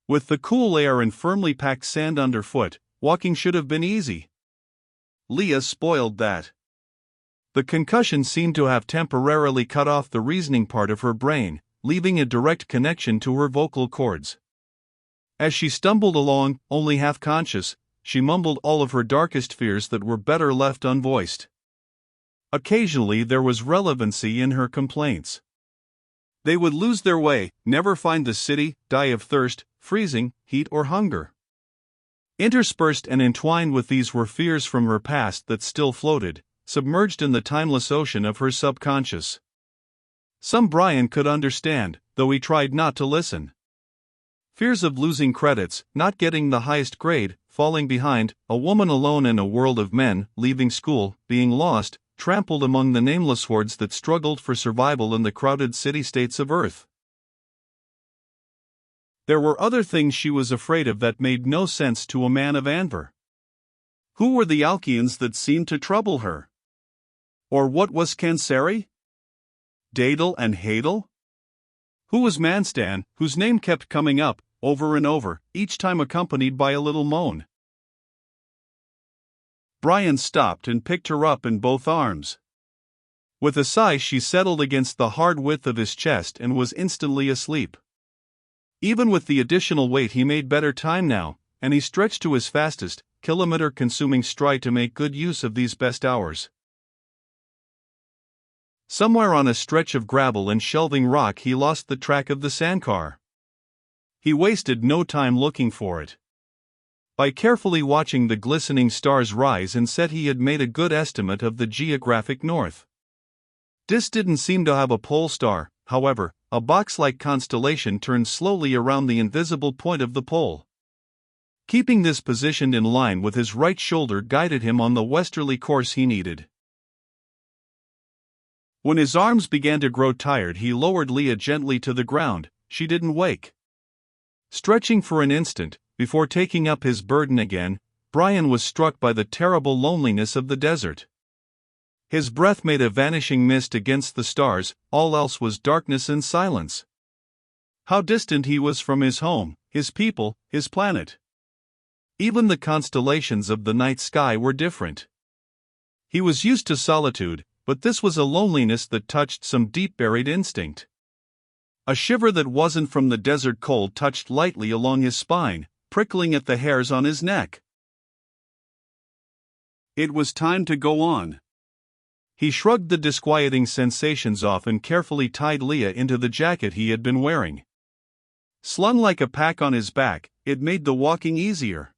With the cool air and firmly packed sand underfoot, walking should have been easy. Leah spoiled that. The concussion seemed to have temporarily cut off the reasoning part of her brain, leaving a direct connection to her vocal cords. As she stumbled along, only half conscious, she mumbled all of her darkest fears that were better left unvoiced. Occasionally there was relevancy in her complaints. They would lose their way, never find the city, die of thirst, freezing, heat or hunger. Interspersed and entwined with these were fears from her past that still floated, submerged in the timeless ocean of her subconscious. Some Brian could understand, though he tried not to listen. Fears of losing credits, not getting the highest grade, falling behind, a woman alone in a world of men, leaving school, being lost, trampled among the nameless hordes that struggled for survival in the crowded city-states of Earth. There were other things she was afraid of that made no sense to a man of Anver. Who were the Alkeans that seemed to trouble her? Or what was Canceri? Dadel and Hadel? Who was Manstan, whose name kept coming up, over and over, each time accompanied by a little moan? Brian stopped and picked her up in both arms. With a sigh she settled against the hard width of his chest and was instantly asleep. Even with the additional weight he made better time now, and he stretched to his fastest, kilometer-consuming stride to make good use of these best hours. Somewhere on a stretch of gravel and shelving rock he lost the track of the sandcar. He wasted no time looking for it. By carefully watching the glistening stars rise and set he had made a good estimate of the geographic north. Dis didn't seem to have a pole star, however, a box-like constellation turned slowly around the invisible point of the pole. Keeping this positioned in line with his right shoulder guided him on the westerly course he needed. When his arms began to grow tired he lowered Leah gently to the ground. She didn't wake. Stretching for an instant, before taking up his burden again, Brian was struck by the terrible loneliness of the desert. His breath made a vanishing mist against the stars, all else was darkness and silence. How distant he was from his home, his people, his planet. Even the constellations of the night sky were different. He was used to solitude, but this was a loneliness that touched some deep-buried instinct. A shiver that wasn't from the desert cold touched lightly along his spine, prickling at the hairs on his neck. It was time to go on. He shrugged the disquieting sensations off and carefully tied Leah into the jacket he had been wearing. Slung like a pack on his back, it made the walking easier.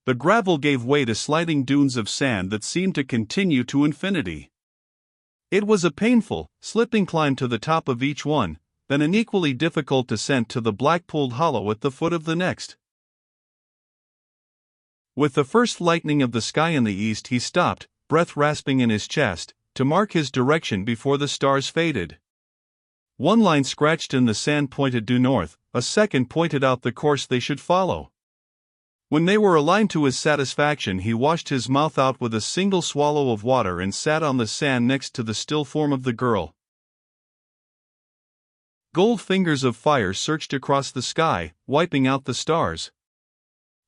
The gravel gave way to sliding dunes of sand that seemed to continue to infinity. It was a painful, slipping climb to the top of each one, then an equally difficult descent to the black-pooled hollow at the foot of the next. With the first lightening of the sky in the east he stopped, breath rasping in his chest, to mark his direction before the stars faded. One line scratched in the sand pointed due north, a second pointed out the course they should follow. When they were aligned to his satisfaction he washed his mouth out with a single swallow of water and sat on the sand next to the still form of the girl. Gold fingers of fire searched across the sky, wiping out the stars.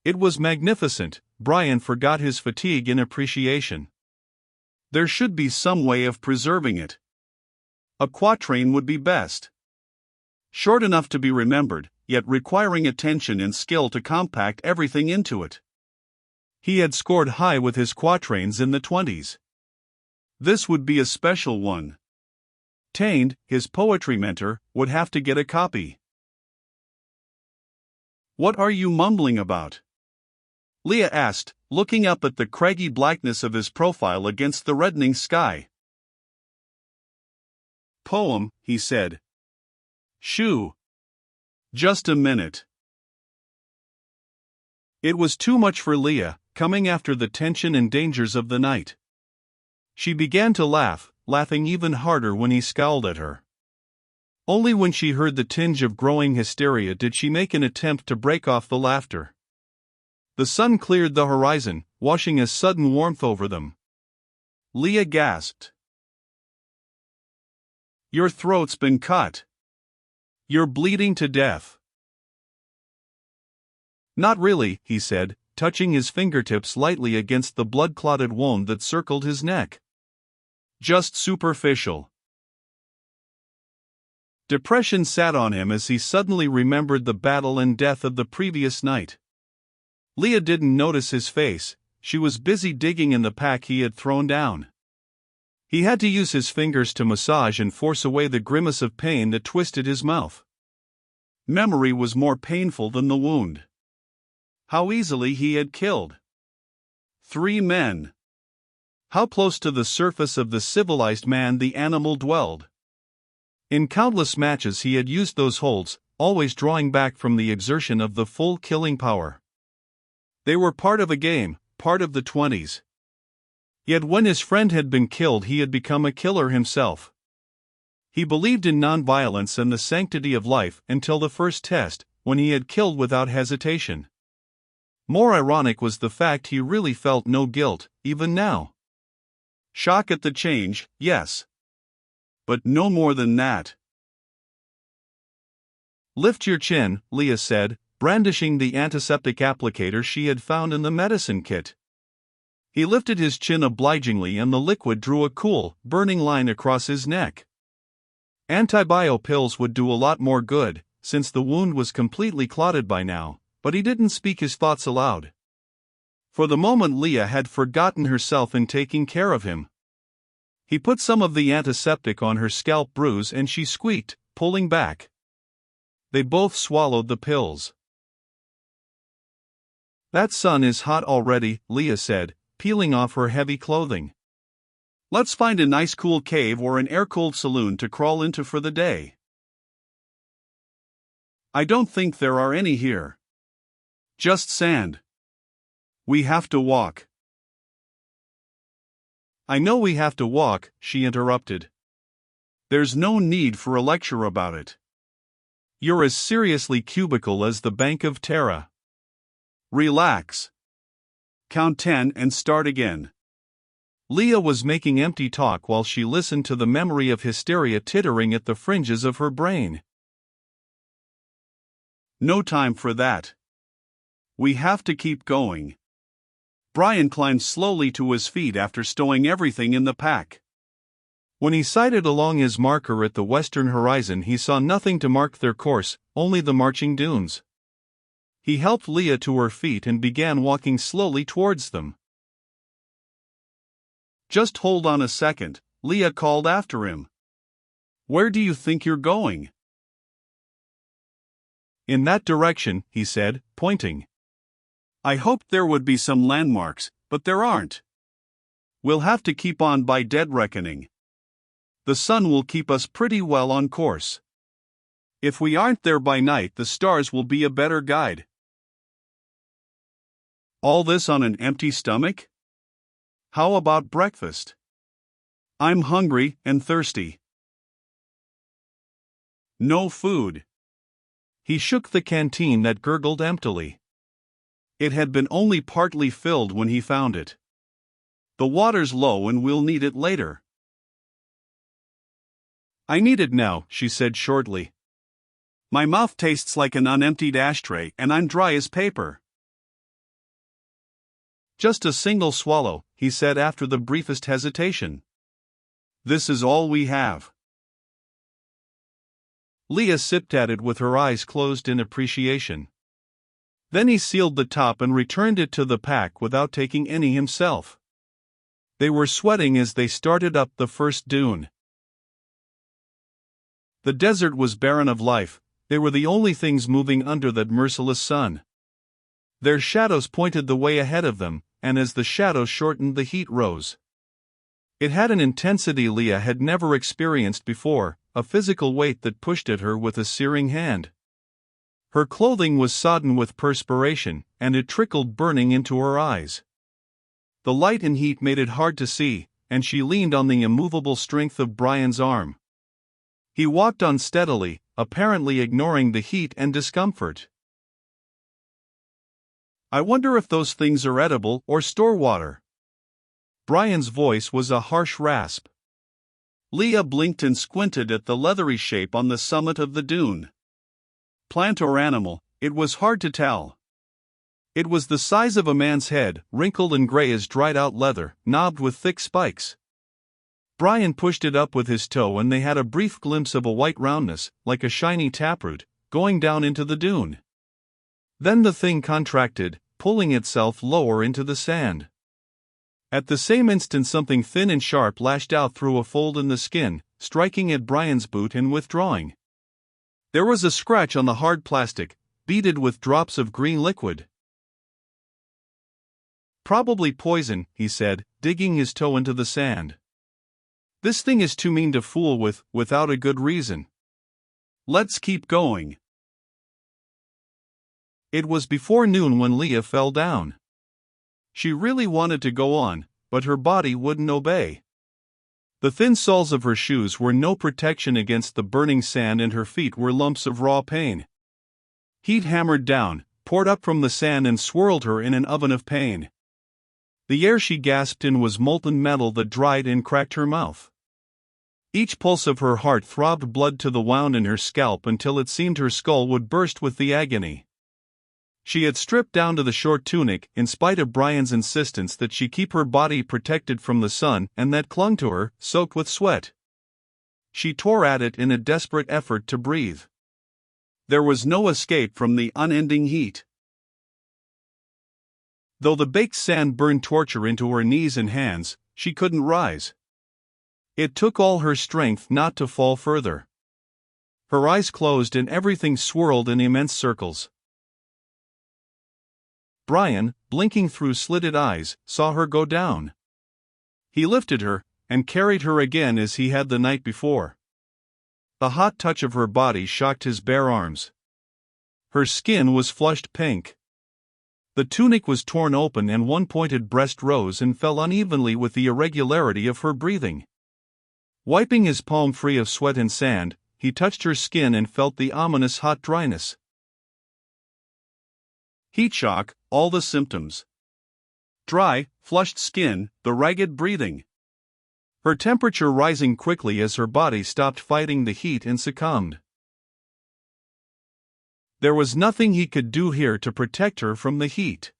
It was magnificent. Brian forgot his fatigue in appreciation. There should be some way of preserving it. A quatrain would be best. Short enough to be remembered, yet requiring attention and skill to compact everything into it. He had scored high with his quatrains in the 20s. This would be a special one. Tained, his poetry mentor, would have to get a copy. "What are you mumbling about?" Leah asked, looking up at the craggy blackness of his profile against the reddening sky. "Poem," he said. "Shoo. Just a minute." It was too much for Leah, coming after the tension and dangers of the night. She began to laugh, laughing even harder when he scowled at her. Only when she heard the tinge of growing hysteria did she make an attempt to break off the laughter. The sun cleared the horizon, washing a sudden warmth over them. Leah gasped. "Your throat's been cut. You're bleeding to death." Not really, he said, touching his fingertips lightly against the blood-clotted wound that circled his neck. Just superficial. Depression sat on him as he suddenly remembered the battle and death of the previous night. Leah didn't notice his face, she was busy digging in the pack he had thrown down. He had to use his fingers to massage and force away the grimace of pain that twisted his mouth. Memory was more painful than the wound. How easily he had killed 3 men. How close to the surface of the civilized man the animal dwelled. In countless matches he had used those holds, always drawing back from the exertion of the full killing power. They were part of a game, part of the 20s. Yet when his friend had been killed he had become a killer himself. He believed in nonviolence and the sanctity of life until the first test, when he had killed without hesitation. More ironic was the fact he really felt no guilt, even now. Shock at the change, yes. But no more than that. Lift your chin, Leah said, brandishing the antiseptic applicator she had found in the medicine kit. He lifted his chin obligingly and the liquid drew a cool, burning line across his neck. Antibio pills would do a lot more good, since the wound was completely clotted by now, but he didn't speak his thoughts aloud. For the moment Leah had forgotten herself in taking care of him. He put some of the antiseptic on her scalp bruise and she squeaked, pulling back. They both swallowed the pills. That sun is hot already, Leah said, peeling off her heavy clothing. Let's find a nice cool cave or an air-cooled saloon to crawl into for the day. I don't think there are any here. Just sand. We have to walk. I know we have to walk, she interrupted. There's no need for a lecture about it. You're as seriously cubical as the Bank of Terra. Relax. Count 10 and start again. Leah was making empty talk while she listened to the memory of hysteria tittering at the fringes of her brain. No time for that. We have to keep going. Brian climbed slowly to his feet after stowing everything in the pack. When he sighted along his marker at the western horizon, he saw nothing to mark their course, only the marching dunes. He helped Leah to her feet and began walking slowly towards them. Just hold on a second, Leah called after him. Where do you think you're going? In that direction, he said, pointing. I hoped there would be some landmarks, but there aren't. We'll have to keep on by dead reckoning. The sun will keep us pretty well on course. If we aren't there by night, the stars will be a better guide. All this on an empty stomach? How about breakfast? I'm hungry and thirsty. No food. He shook the canteen that gurgled emptily. It had been only partly filled when he found it. The water's low and we'll need it later. I need it now, she said shortly. My mouth tastes like an unemptied ashtray and I'm dry as paper. Just a single swallow, he said after the briefest hesitation. This is all we have. Leah sipped at it with her eyes closed in appreciation. Then he sealed the top and returned it to the pack without taking any himself. They were sweating as they started up the first dune. The desert was barren of life, they were the only things moving under that merciless sun. Their shadows pointed the way ahead of them, and as the shadows shortened the heat rose. It had an intensity Leah had never experienced before, a physical weight that pushed at her with a searing hand. Her clothing was sodden with perspiration, and it trickled burning into her eyes. The light and heat made it hard to see, and she leaned on the immovable strength of Brian's arm. He walked unsteadily, apparently ignoring the heat and discomfort. I wonder if those things are edible or store water. Brian's voice was a harsh rasp. Leah blinked and squinted at the leathery shape on the summit of the dune. Plant or animal, it was hard to tell. It was the size of a man's head, wrinkled and gray as dried-out leather, knobbed with thick spikes. Brian pushed it up with his toe and they had a brief glimpse of a white roundness, like a shiny taproot, going down into the dune. Then the thing contracted, pulling itself lower into the sand. At the same instant something thin and sharp lashed out through a fold in the skin, striking at Brian's boot and withdrawing. There was a scratch on the hard plastic, beaded with drops of green liquid. "Probably poison," he said, digging his toe into the sand. "This thing is too mean to fool with, without a good reason. Let's keep going." It was before noon when Leah fell down. She really wanted to go on, but her body wouldn't obey. The thin soles of her shoes were no protection against the burning sand and her feet were lumps of raw pain. Heat hammered down, poured up from the sand and swirled her in an oven of pain. The air she gasped in was molten metal that dried and cracked her mouth. Each pulse of her heart throbbed blood to the wound in her scalp until it seemed her skull would burst with the agony. She had stripped down to the short tunic, in spite of Brian's insistence that she keep her body protected from the sun and that clung to her, soaked with sweat. She tore at it in a desperate effort to breathe. There was no escape from the unending heat. Though the baked sand burned torture into her knees and hands, she couldn't rise. It took all her strength not to fall further. Her eyes closed and everything swirled in immense circles. Brian, blinking through slitted eyes, saw her go down. He lifted her, and carried her again as he had the night before. The hot touch of her body shocked his bare arms. Her skin was flushed pink. The tunic was torn open and one pointed breast rose and fell unevenly with the irregularity of her breathing. Wiping his palm free of sweat and sand, he touched her skin and felt the ominous hot dryness. Heat shock, all the symptoms. Dry, flushed skin, the ragged breathing. Her temperature rising quickly as her body stopped fighting the heat and succumbed. There was nothing he could do here to protect her from the heat.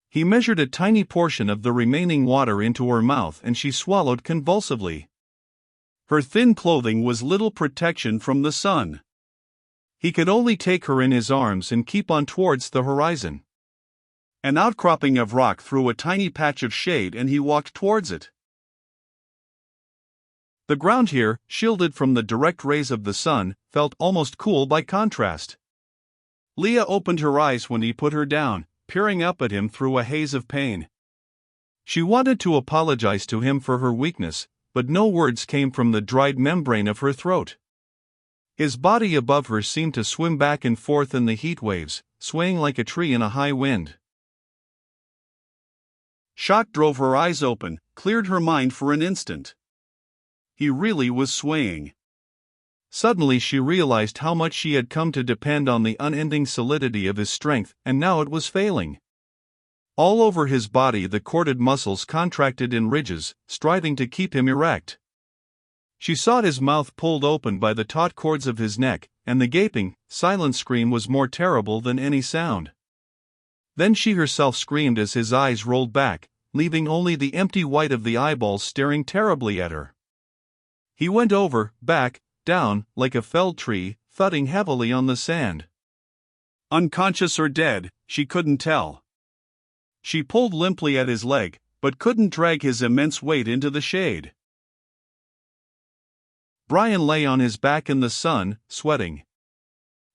He measured a tiny portion of the remaining water into her mouth and she swallowed convulsively. Her thin clothing was little protection from the sun. He could only take her in his arms and keep on towards the horizon. An outcropping of rock threw a tiny patch of shade and he walked towards it. The ground here, shielded from the direct rays of the sun, felt almost cool by contrast. Leah opened her eyes when he put her down, peering up at him through a haze of pain. She wanted to apologize to him for her weakness, but no words came from the dried membrane of her throat. His body above her seemed to swim back and forth in the heat waves, swaying like a tree in a high wind. Shock drove her eyes open, cleared her mind for an instant. He really was swaying. Suddenly she realized how much she had come to depend on the unending solidity of his strength, and now it was failing. All over his body the corded muscles contracted in ridges, striving to keep him erect. She saw his mouth pulled open by the taut cords of his neck, and the gaping, silent scream was more terrible than any sound. Then she herself screamed as his eyes rolled back, leaving only the empty white of the eyeballs staring terribly at her. He went over, back, down, like a felled tree, thudding heavily on the sand. Unconscious or dead, she couldn't tell. She pulled limply at his leg, but couldn't drag his immense weight into the shade. Brian lay on his back in the sun, sweating.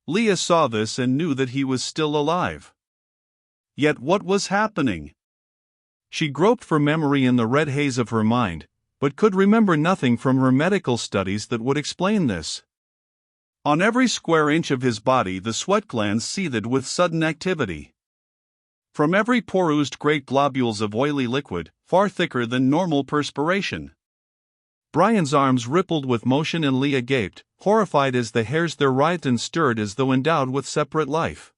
Leah saw this and knew that he was still alive. Yet what was happening? She groped for memory in the red haze of her mind, but could remember nothing from her medical studies that would explain this. On every square inch of his body the sweat glands seethed with sudden activity. From every pore oozed great globules of oily liquid, far thicker than normal perspiration. Brian's arms rippled with motion and Leah gaped, horrified as the hairs there writhed and stirred as though endowed with separate life.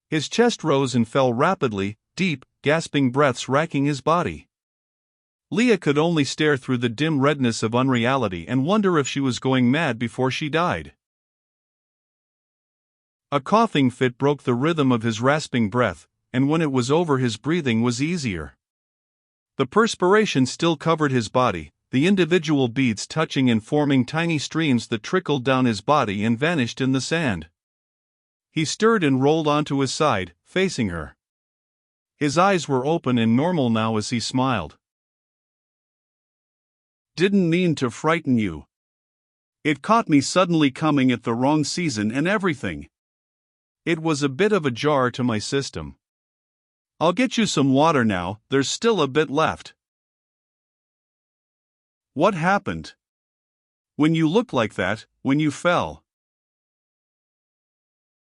His chest rose and fell rapidly, deep, gasping breaths racking his body. Leah could only stare through the dim redness of unreality and wonder if she was going mad before she died. A coughing fit broke the rhythm of his rasping breath, and when it was over his breathing was easier. The perspiration still covered his body, the individual beads touching and forming tiny streams that trickled down his body and vanished in the sand. He stirred and rolled onto his side, facing her. His eyes were open and normal now as he smiled. "Didn't mean to frighten you. It caught me suddenly coming at the wrong season and everything. It was a bit of a jar to my system. I'll get you some water now, there's still a bit left." "What happened? When you looked like that, when you fell?"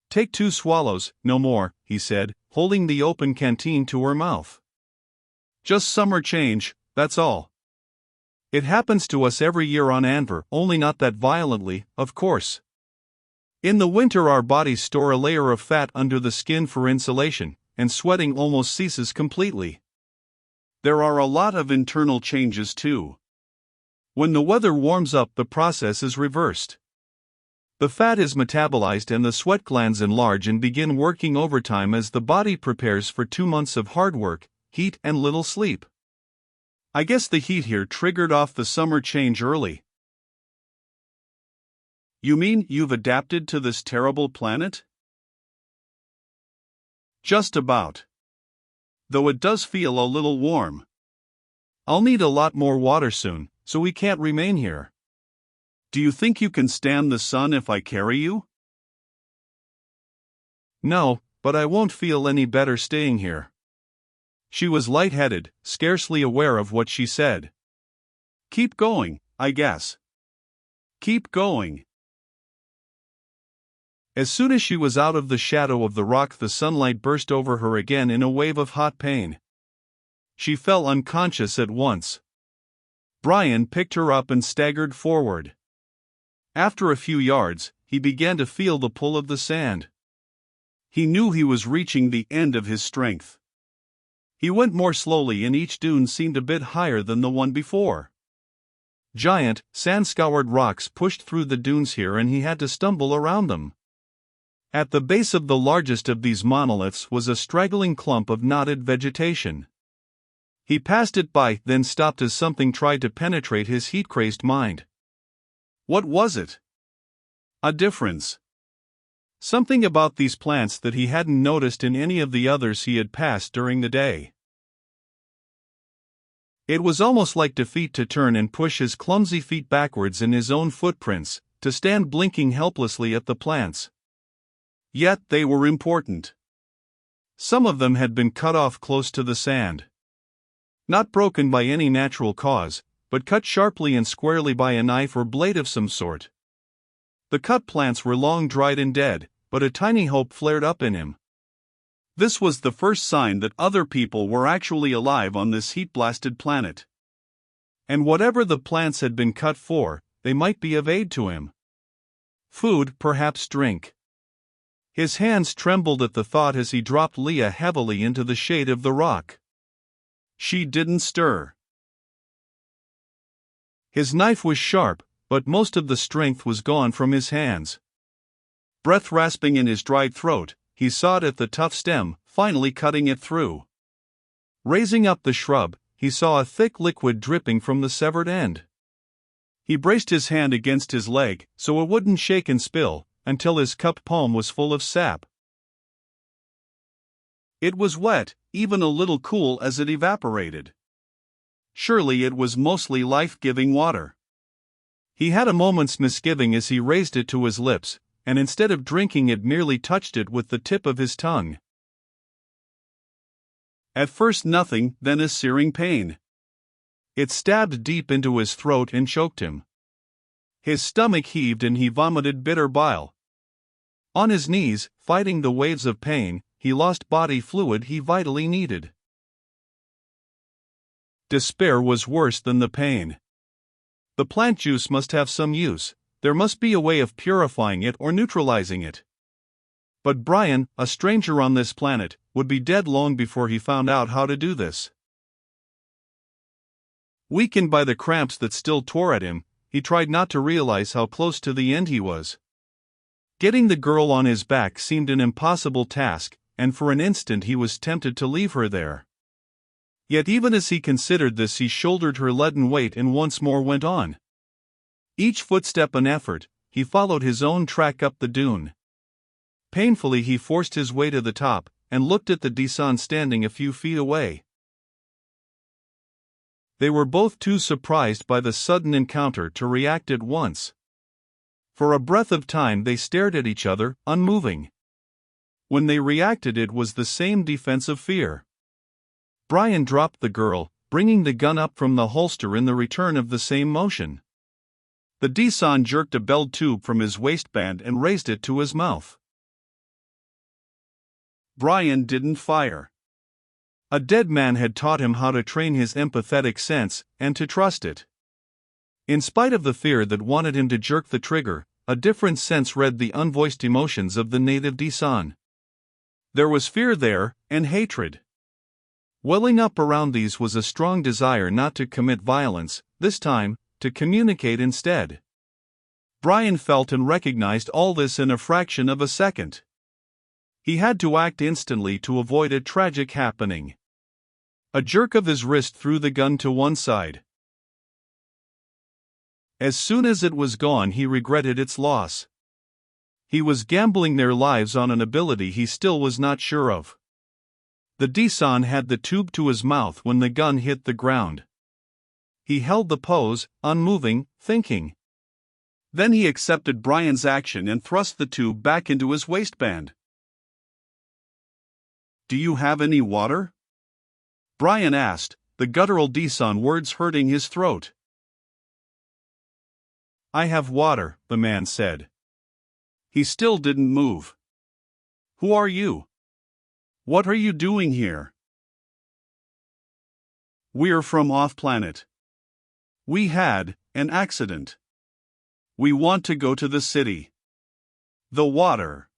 "Take 2 swallows, no more," he said, holding the open canteen to her mouth. "Just summer change, that's all. It happens to us every year on Anver, only not that violently, of course. In the winter our bodies store a layer of fat under the skin for insulation, and sweating almost ceases completely. There are a lot of internal changes too. When the weather warms up, the process is reversed. The fat is metabolized and the sweat glands enlarge and begin working overtime as the body prepares for 2 months of hard work, heat and little sleep. I guess the heat here triggered off the summer change early." "You mean you've adapted to this terrible planet?" "Just about. Though it does feel a little warm. I'll need a lot more water soon, so we can't remain here." "Do you think you can stand the sun if I carry you?" "No, but I won't feel any better staying here." She was lightheaded, scarcely aware of what she said. "Keep going, I guess. Keep going." As soon as she was out of the shadow of the rock, the sunlight burst over her again in a wave of hot pain. She fell unconscious at once. Brian picked her up and staggered forward. After a few yards, he began to feel the pull of the sand. He knew he was reaching the end of his strength. He went more slowly and each dune seemed a bit higher than the one before. Giant, sand-scoured rocks pushed through the dunes here and he had to stumble around them. At the base of the largest of these monoliths was a straggling clump of knotted vegetation. He passed it by, then stopped as something tried to penetrate his heat-crazed mind. What was it? A difference. Something about these plants that he hadn't noticed in any of the others he had passed during the day. It was almost like defeat to turn and push his clumsy feet backwards in his own footprints, to stand blinking helplessly at the plants. Yet they were important. Some of them had been cut off close to the sand. Not broken by any natural cause, but cut sharply and squarely by a knife or blade of some sort. The cut plants were long dried and dead, but a tiny hope flared up in him. This was the first sign that other people were actually alive on this heat-blasted planet. And whatever the plants had been cut for, they might be of aid to him. Food, perhaps drink. His hands trembled at the thought as he dropped Leah heavily into the shade of the rock. She didn't stir. His knife was sharp, but most of the strength was gone from his hands. Breath rasping in his dried throat, he sawed at the tough stem, finally cutting it through. Raising up the shrub, he saw a thick liquid dripping from the severed end. He braced his hand against his leg, so it wouldn't shake and spill, until his cupped palm was full of sap. It was wet, even a little cool as it evaporated. Surely it was mostly life-giving water. He had a moment's misgiving as he raised it to his lips, and instead of drinking it merely touched it with the tip of his tongue. At first nothing, then a searing pain. It stabbed deep into his throat and choked him. His stomach heaved and he vomited bitter bile. On his knees, fighting the waves of pain, he lost body fluid he vitally needed. Despair was worse than the pain. The plant juice must have some use, there must be a way of purifying it or neutralizing it. But Brian, a stranger on this planet, would be dead long before he found out how to do this. Weakened by the cramps that still tore at him, he tried not to realize how close to the end he was. Getting the girl on his back seemed an impossible task, and for an instant he was tempted to leave her there. Yet even as he considered this, he shouldered her leaden weight and once more went on. Each footstep an effort, he followed his own track up the dune. Painfully he forced his way to the top, and looked at the descent standing a few feet away. They were both too surprised by the sudden encounter to react at once. For a breath of time they stared at each other, unmoving. When they reacted, it was the same defensive fear. Brian dropped the girl, bringing the gun up from the holster in the return of the same motion. The descent jerked a belled tube from his waistband and raised it to his mouth. Brian didn't fire. A dead man had taught him how to train his empathetic sense, and to trust it. In spite of the fear that wanted him to jerk the trigger, a different sense read the unvoiced emotions of the native descent. There was fear there, and hatred. Welling up around these was a strong desire not to commit violence, this time, to communicate instead. Brian felt and recognized all this in a fraction of a second. He had to act instantly to avoid a tragic happening. A jerk of his wrist threw the gun to one side. As soon as it was gone, he regretted its loss. He was gambling their lives on an ability he still was not sure of. The descent had the tube to his mouth when the gun hit the ground. He held the pose, unmoving, thinking. Then he accepted Brian's action and thrust the tube back into his waistband. "Do you have any water?" Brian asked, the guttural descent words hurting his throat. "I have water," the man said. He still didn't move. "Who are you? What are you doing here?" "We're from off-planet. We had an accident. We want to go to the city." "The water."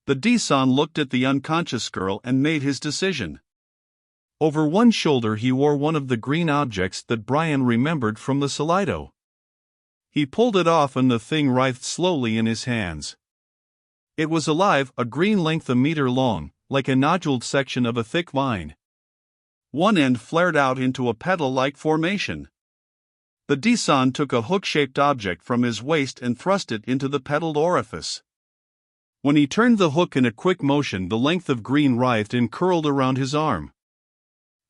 The descent looked at the unconscious girl and made his decision. Over one shoulder he wore one of the green objects that Brian remembered from the Salito. He pulled it off and the thing writhed slowly in his hands. It was alive, a green length a meter long, like a noduled section of a thick vine. One end flared out into a petal-like formation. The descent took a hook-shaped object from his waist and thrust it into the petaled orifice. When he turned the hook in a quick motion, the length of green writhed and curled around his arm.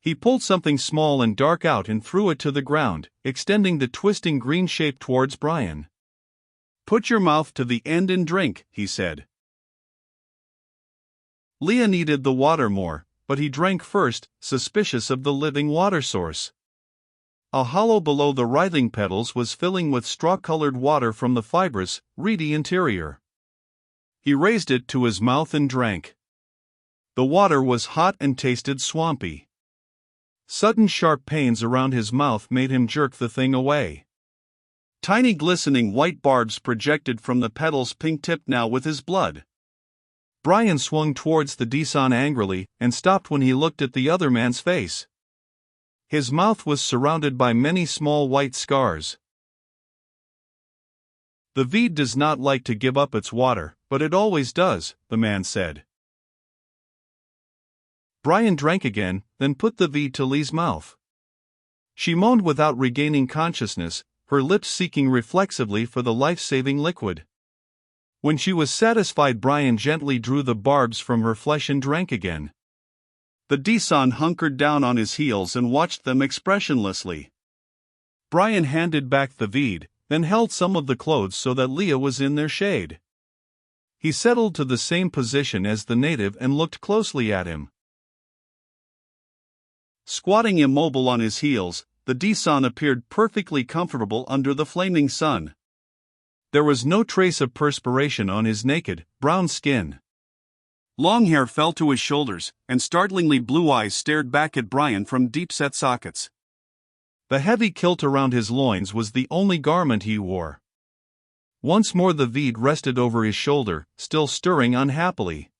He pulled something small and dark out and threw it to the ground, extending the twisting green shape towards Brian. "Put your mouth to the end and drink," he said. Leah needed the water more, but he drank first, suspicious of the living water source. A hollow below the writhing petals was filling with straw-colored water from the fibrous, reedy interior. He raised it to his mouth and drank. The water was hot and tasted swampy. Sudden sharp pains around his mouth made him jerk the thing away. Tiny glistening white barbs projected from the petal's pink tip now with his blood. Brian swung towards the descent angrily and stopped when he looked at the other man's face. His mouth was surrounded by many small white scars. "The Veed does not like to give up its water, but it always does," the man said. Brian drank again, then put the Veed to Lee's mouth. She moaned without regaining consciousness, her lips seeking reflexively for the life-saving liquid. When she was satisfied, Brian gently drew the barbs from her flesh and drank again. The descent hunkered down on his heels and watched them expressionlessly. Brian handed back the Veed, then held some of the clothes so that Leah was in their shade. He settled to the same position as the native and looked closely at him. Squatting immobile on his heels, the descent appeared perfectly comfortable under the flaming sun. There was no trace of perspiration on his naked, brown skin. Long hair fell to his shoulders, and startlingly blue eyes stared back at Brian from deep-set sockets. The heavy kilt around his loins was the only garment he wore. Once more the Veed rested over his shoulder, still stirring unhappily.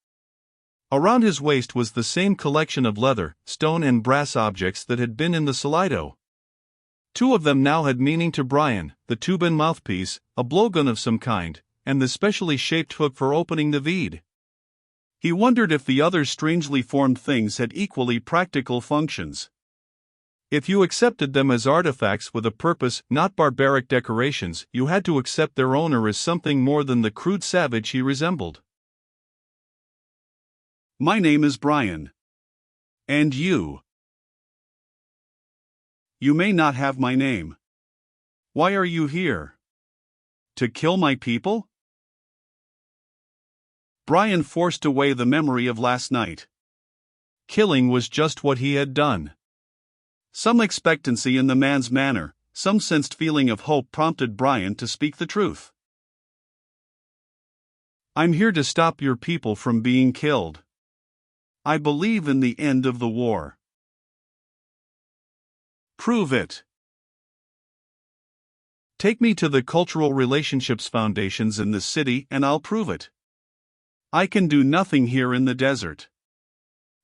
Around his waist was the same collection of leather, stone and brass objects that had been in the Salito. Two of them now had meaning to Brian, the tube and mouthpiece, a blowgun of some kind, and the specially shaped hook for opening the Veed. He wondered if the other strangely formed things had equally practical functions. If you accepted them as artifacts with a purpose, not barbaric decorations, you had to accept their owner as something more than the crude savage he resembled. My name is Brian. And you? You may not have my name. Why are you here? To kill my people? Brian forced away the memory of last night. Killing was just what he had done. Some expectancy in the man's manner, some sensed feeling of hope prompted Brian to speak the truth. I'm here to stop your people from being killed. I believe in the end of the war. Prove it. Take me to the Cultural Relationships Foundations in this city and I'll prove it. I can do nothing here in the desert.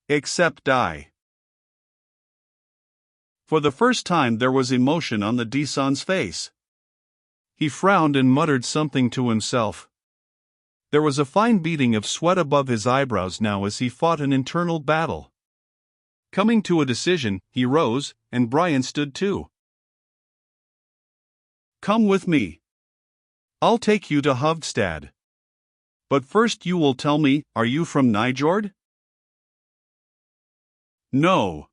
Except die. For the first time there was emotion on the Dison's face. He frowned and muttered something to himself. There was a fine beading of sweat above his eyebrows now as he fought an internal battle. Coming to a decision, he rose, and Brian stood too. Come with me. I'll take you to Hovstad. But first you will tell me, are you from Nijord? No.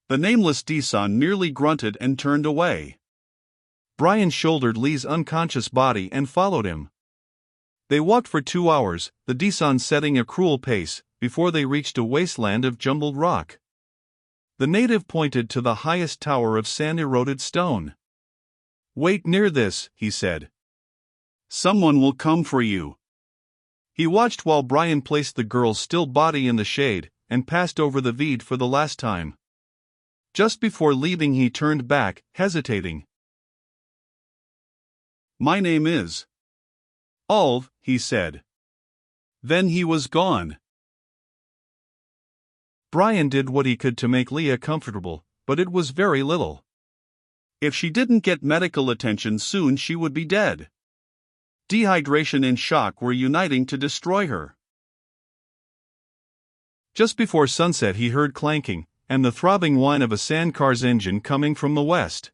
The nameless Dison merely grunted and turned away. Brian shouldered Lee's unconscious body and followed him. They walked for 2 hours, the Dison setting a cruel pace, before they reached a wasteland of jumbled rock. The native pointed to the highest tower of sand-eroded stone. Wait near this, he said. Someone will come for you. He watched while Brian placed the girl's still body in the shade, and passed over the Vide for the last time. Just before leaving he turned back, hesitating. My name is Ulv, he said. Then he was gone. Brian did what he could to make Leah comfortable, but it was very little. If she didn't get medical attention soon she would be dead. Dehydration and shock were uniting to destroy her. Just before sunset he heard clanking, and the throbbing whine of a sandcar's engine coming from the west.